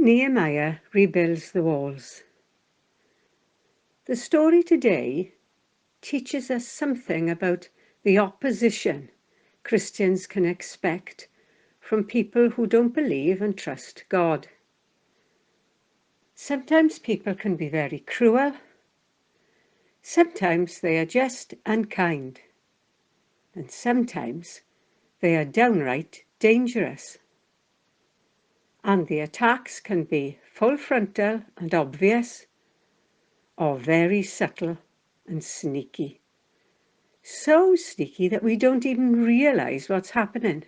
Nehemiah rebuilds the walls. The story today teaches us something about the opposition Christians can expect from people who don't believe and trust God. Sometimes people can be very cruel. Sometimes they are just unkind. And sometimes they are downright dangerous. And the attacks can be full frontal and obvious, or very subtle and sneaky. So sneaky that we don't even realize what's happening.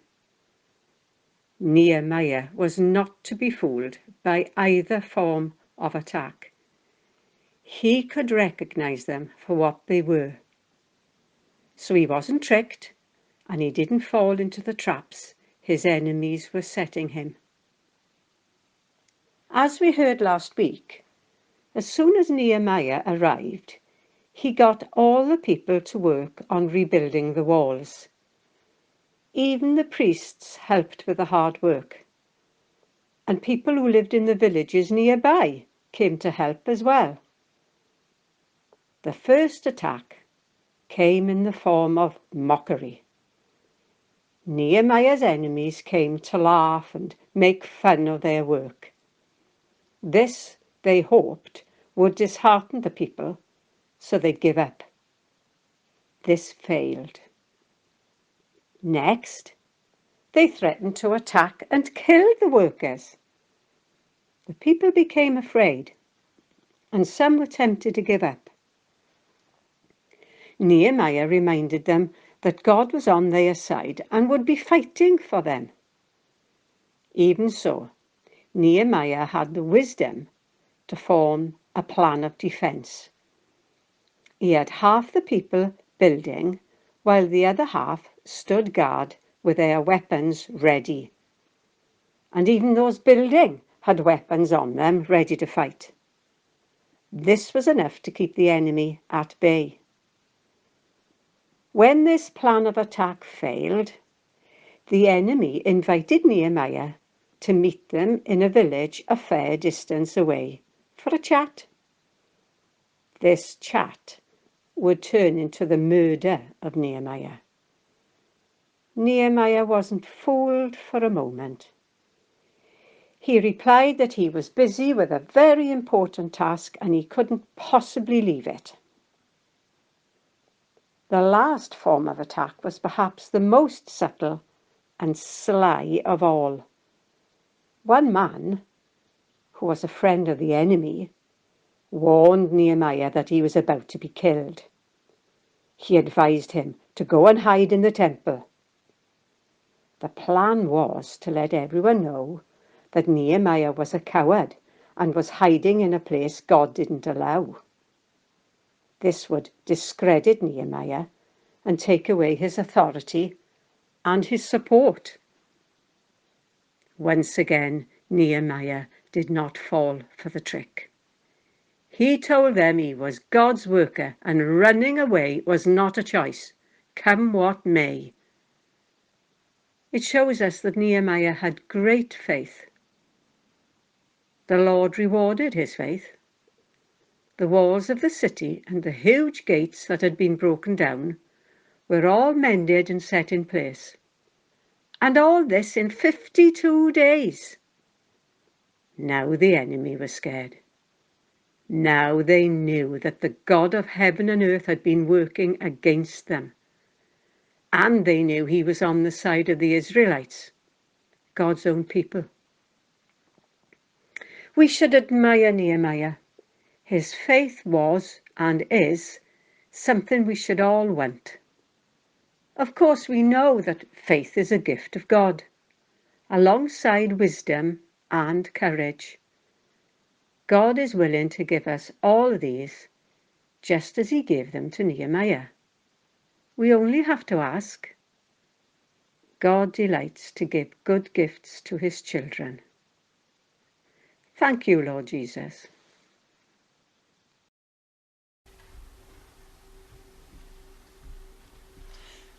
Nehemiah was not to be fooled by either form of attack. He could recognize them for what they were. So he wasn't tricked, and he didn't fall into the traps his enemies were setting him. As we heard last week, as soon as Nehemiah arrived, he got all the people to work on rebuilding the walls. Even the priests helped with the hard work, and people who lived in the villages nearby came to help as well. The first attack came in the form of mockery. Nehemiah's enemies came to laugh and make fun of their work. This, they hoped, would dishearten the people, so they'd give up. This failed. Next, they threatened to attack and kill the workers. The people became afraid, and some were tempted to give up. Nehemiah reminded them that God was on their side and would be fighting for them. Even so, Nehemiah had the wisdom to form a plan of defense. He had half the people building, while the other half stood guard with their weapons ready. And even those building had weapons on them, ready to fight. This was enough to keep the enemy at bay. When this plan of attack failed, the enemy invited Nehemiah to meet them in a village a fair distance away for a chat. This chat would turn into the murder of Nehemiah. Nehemiah wasn't fooled for a moment. He replied that he was busy with a very important task and he couldn't possibly leave it. The last form of attack was perhaps the most subtle and sly of all. One man, who was a friend of the enemy, warned Nehemiah that he was about to be killed. He advised him to go and hide in the temple. The plan was to let everyone know that Nehemiah was a coward and was hiding in a place God didn't allow. This would discredit Nehemiah and take away his authority and his support. Once again, Nehemiah did not fall for the trick. He told them he was God's worker and running away was not a choice, come what may. It shows us that Nehemiah had great faith. The Lord rewarded his faith. The walls of the city and the huge gates that had been broken down were all mended and set in place. And all this in 52 days. Now the enemy was scared. Now they knew that the God of heaven and earth had been working against them. And they knew he was on the side of the Israelites, God's own people. We should admire Nehemiah. His faith was and is something we should all want. Of course, we know that faith is a gift of God, alongside wisdom and courage. God is willing to give us all these, just as he gave them to Nehemiah. We only have to ask. God delights to give good gifts to his children. Thank you, Lord Jesus.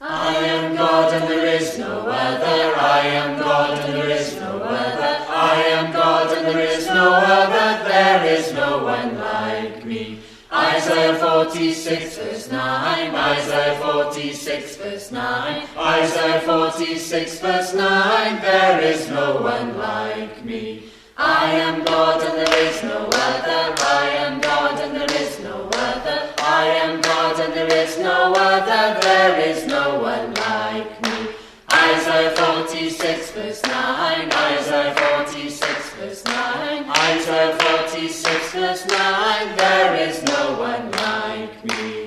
I am God and there is no other. I am God and there is no other. I am God and there is no other, there is no one like me. Isaiah 46 verse 9, Isaiah 46 verse 9, Isaiah 46 verse 9, there is no one like me. I am God and there is no other, I am God and there is no other, I am God and there is no other, there is no one like me. Isaiah 46 verse 9, Isaiah 46 verse 9, Isaiah 46 verse 9, there is no one like me.